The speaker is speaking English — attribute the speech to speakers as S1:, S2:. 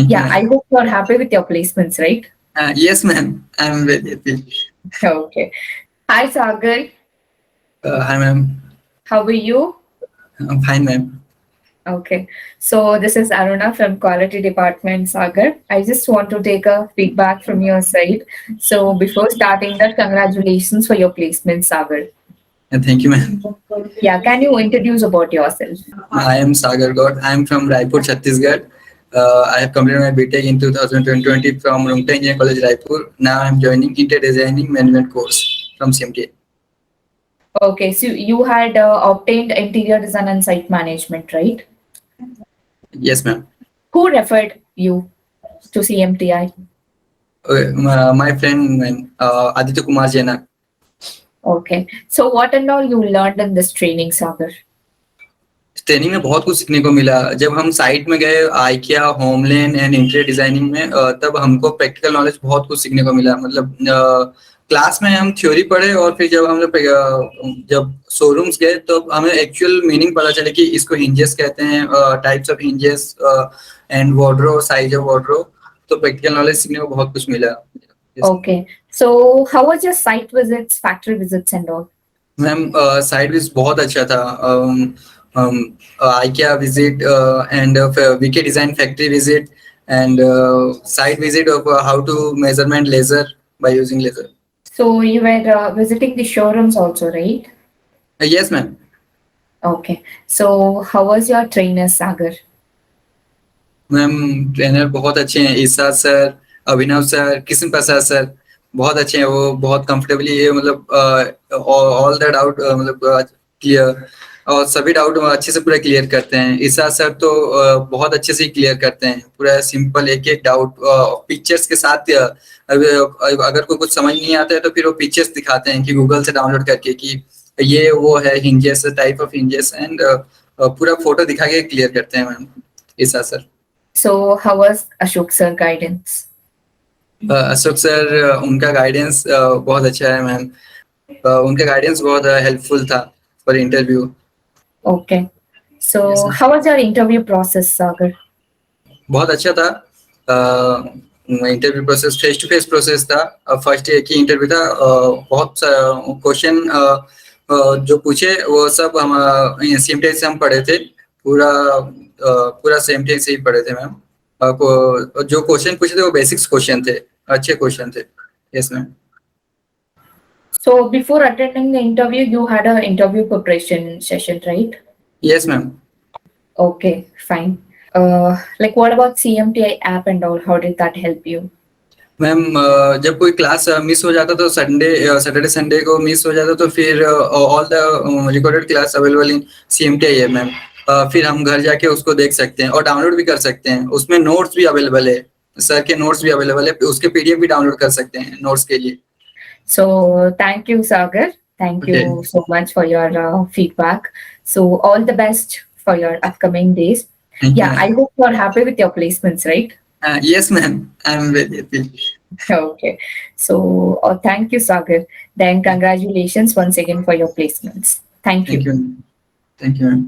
S1: Thank you,
S2: Yeah, I
S1: ma'am.
S2: hope you're happy with your placements, right?
S1: Yes, ma'am. I'm very happy.
S2: Okay. Hi, Sagar.
S1: Hi, ma'am.
S2: How are you?
S1: I'm fine, ma'am.
S2: Okay. So this is Aruna from Quality Department, Sagar. I just want to take a feedback from your side. So before starting that, congratulations for your placement, Sagar.
S1: Thank you, ma'am.
S2: Yeah, can you introduce about yourself?
S1: I am Sagar God. I am from Raipur, Chhattisgarh. I have completed my BTech in 2020 from Rungta Engineering College, Raipur. Now I am joining Interior Designing Management course from CMTI.
S2: Okay, so you had obtained interior design and site management, right?
S1: Yes, ma'am.
S2: Who referred you to CMTI?
S1: My friend, ma'am, Aditya Kumar Jena.
S2: Okay. So what and all you learned in this training, Sagar?
S1: Training में बहुत कुछ सीखने को मिला। जब हम site में गए IKEA, homeland and interior designing में, तब हमको प्रैक्टिकल नॉलेज बहुत कुछ सीखने को मिला। मतलब क्लास में हम थ्योरी पढ़े और फिर जब हम लोग जब शोरूम्स गए तो हमें एक्चुअल मीनिंग पता चले कि इसको हिंजेस कहते हैं, types of hinges and wardrobe, size of wardrobe. तो प्रैक्टिकल नॉलेज सीखने को बहुत कुछ मिला।
S2: Okay. So how was your site visits, factory visits and all?
S1: Ma'am side visit बहुत अच्छा था। IKEA visit and VK Design factory visit and site visit of how to measurement laser by using laser.
S2: So you were visiting the showrooms also, right?
S1: Yes, ma'am.
S2: Okay. So how was your trainer, Sagar?
S1: Ma'am trainer बहुत अच्छे हैं। ईसा sir, अभिनव sir, Kishan प्रसाद sir बहुत अच्छे हैं। वो बहुत comfortably मतलब all the doubt मतलब क्लियर और सभी डाउट अच्छे से पूरा क्लियर करते हैं। ईसा सर तो बहुत अच्छे से क्लियर करते हैं पूरा सिंपल एक एक डाउट पिक्चर्स के साथ। अगर कोई कुछ समझ नहीं आता है तो फिर वो पिक्चर्स दिखाते हैं कि गूगल से डाउनलोड करके कि ये वो है hinges, type of hinges and पूरा फोटो दिखा के क्लियर करते हैं मैम ईसा sir.
S2: So how was Ashok sir guidance?
S1: Ashok sir उनका गाइडेंस बहुत अच्छा है मैम। उनका गाइडेंस बहुत हेल्पफुल था for interview.
S2: Okay.
S1: Yes
S2: So
S1: ma'am.
S2: how was your interview process, Sagar?
S1: बहुत अच्छा था। Interview process face to face process था। फर्स्ट एक ही इंटरव्यू था। बहुत क्वेश्चन जो पूछे वो सब हम सीएमटीआई से हम पढ़े थे। पूरा सीएमटीआई से ही पढ़े थे मैम। जो क्वेश्चन पूछे थे वो बेसिक्स क्वेश्चन थे, अच्छे क्वेश्चन थे। Yes ma'am.
S2: So before attending the interview, you had an interview preparation session, right?
S1: Yes ma'am.
S2: Okay, fine. Like what about CMTI app and all? How did that help you?
S1: Ma'am जब कोई class miss हो जाता तो Saturday Sunday को miss हो जाता तो फिर all the recorded class available in CMTI है मैम। फिर हम घर जाके उसको देख सकते हैं और डाउनलोड भी कर सकते हैं। उसमें नोट्स भी अवेलेबल है, सर के नोट्स भी अवेलेबल है, उसके पीडीएफ भी डाउनलोड कर सकते हैं नोट्स के लिए।
S2: So thank you, Sagar. Thank
S1: okay.
S2: you so much for your feedback. So all the best for your upcoming days.
S1: Thank you
S2: Yeah, I
S1: ma'am.
S2: hope you're happy with your placements, right?
S1: Yes ma'am, I am very happy.
S2: Okay. So thank you, Sagar. Then congratulations once again for your placements. Thank
S1: thank
S2: you.
S1: You, thank you ma'am.